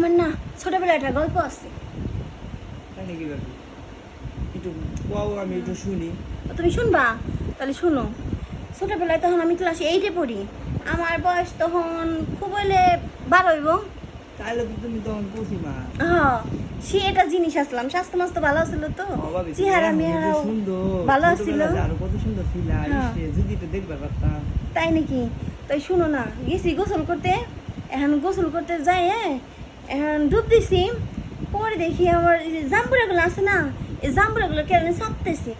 আমার না ছোটবেলায় একটা গল্প আছে। তাই নাকি বাবু? একটু কোয়াও, আমি একটু শুনি। তুমি শুনবা? তাহলে শুনো। ছোটবেলায় তখন আমি ক্লাস 8-এ পড়ি। আমার বয়স তখন খুব হইলে 12 হইব। তাহলে তো তুমি তখন পৌঁছি মা। হ্যাঁ, সে এটা জিনিস আসলাম, স্বাস্থ্য মাস্ত ভালো ছিল তো, চেহারা মেহারাও ভালো ছিল। আরো কত সুন্দর ছিল, আর হ্যাঁ। যদি একটু দেখতে পারতাম। তাই নাকি? তাই শুনো না, গেছি গোসল করতে। এখন গোসল করতে যাই, এখন ডুব দিছি। পরে দেখি আমার এই যে জাম্বুরাগুলো আছে না, এই জাম্বুরাগুলো কেন চাপতেছে।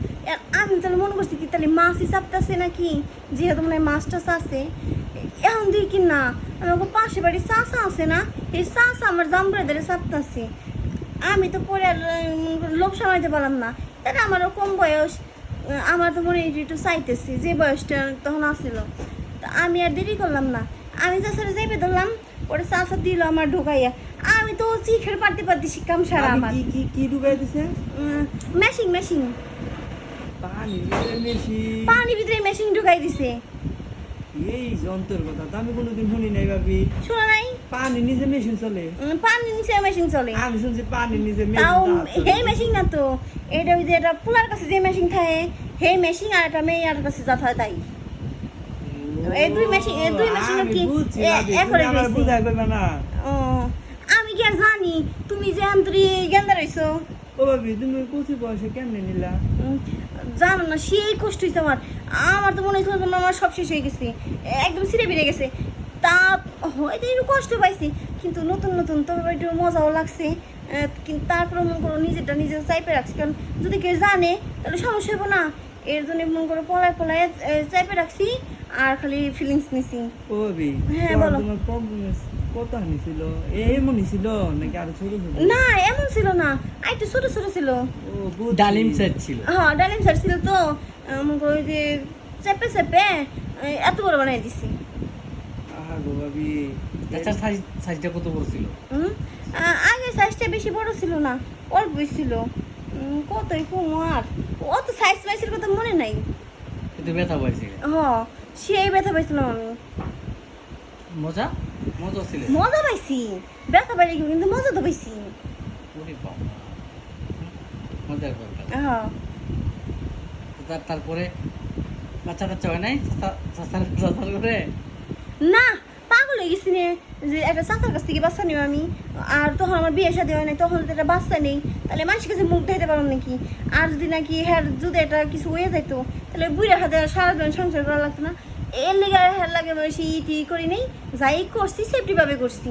আমি তাহলে মনে করছি কি তাহলে মাছই চাপতেছে নাকি, যেহেতু মনে হয় মাছ টাছ আছে। এখন দেখি না, আমার পাশে বাড়ির চাষা আছে না, এই চাষা আমার জাম্বুরা ধরে চাপতেছে। আমি তো পরে আর লোভ সামাইতে পারলাম না। তাহলে আমারও কম বয়স, আমার তো মনে হয় একটু চাইতেছি যে বয়সটা তখন আসছিল। তা আমি আর দেরি করলাম না, আমি চাষারে যাইবে ধরলাম। পরে চাষা দিল আমার ঢুকাইয়া, আমি তো চিখের পারতে পারতে শিখলাম সারা আমার। কি কি কি ঢুকাই দিছে? মেশিন মেশিন পানি মেশিন। পানি ভিতরে মেশিন ঢুকাই দিছে। এই যন্ত্রের কথা তো আমি কোনোদিন শুনি নাই ভাবি। শোনো নাই? পানি নিজে মেশিন চলে? পানি নিচে মেশিন চলে। আমি শুনছি পানি নিজে তাও মেশিন। হে মেশিন না তো, এটা ওই যে এটা পোলার কাছে যে মেশিন থাকে হে মেশিন, আর একটা মেয়ের কাছে যা থাকে তাই। এই দুই মেশিন কি এক করে আমার দিয়েছে। বুঝা কইবা না। ও, আমি কি আর জানি তুমি যে আন্তরি গেন্দা রইছো। ও ভাবি, তুমি কচি বয়সে কেমনে নিলা? জানো না, সেই কষ্ট হয়েছে আমার। আমার তো মনে হয়েছিল আমার সব শেষ হয়ে গেছে, একদম ছিঁড়ে বেড়ে গেছে। তা হয়তো একটু কষ্ট পাইছি, কিন্তু নতুন নতুন তবে একটু মজাও লাগছে। কিন্তু তারপরে মনে করো নিজেরটা নিজে চাইপে রাখছি, কারণ যদি কেউ জানে তাহলে সমস্যা হবো না। এর জন্য মনে করো পলায় পলায় চাইপে রাখছি, আর খালি ফিলিংস নিছি। ও ভাবি, হ্যাঁ, বলো। তোমার প্রবলেম কত হানি ছিল? এমনই ছিল নাকি আরো ছোট ছিল? না, এমন ছিল না, আর একটু ছোট ছোট ছিল। ও বুঝছি। ডালিম সেট ছিল। হ্যাঁ, ডালিম স্যার ছিল তো, মনে করো ওই যে চেপে চেপে এত বড় বানাই দিছি। আহা গো ভাবি। আচ্ছা, সাইজটা কত বড় ছিল? আগে সাইজটা বেশি বড় ছিল না, অল্পই ছিল। কতই কম, আর অত সাইজ মাইজের কথা মনে নাই। কিন্তু ব্যথা পাইছে। হ্যাঁ, সেই ব্যথা পাইছিলাম আমি। মজা মজা ছিল। মজা পাইছি, ব্যথা পাইলে কি, কিন্তু মজা তো পাইছি। ওরে বাবা, মজার ব্যাপার। হ্যাঁ, তারপরে বাচ্চা টাচ্চা হয় নাই? চাচার করে? না, পাগল হয়ে গেছি নে, যে একটা চাচার কাছ থেকে বাচ্চা নিও আমি। আর তখন আমার বিয়ে শাদী হয় নাই, তখন যদি একটা বাচ্চা নেই তাহলে মানুষের কাছে মুখ দেখাতে পারো নাকি। আর যদি নাকি হ্যাঁ যদি একটা কিছু হয়ে যেত তাহলে বুড়ার হাতে সারাদিন সংসার করা লাগতো না। এর লেগে হ্যাঁ লাগে বেশি টি করি নেই, যাই করছি সেফটি ভাবে করছি।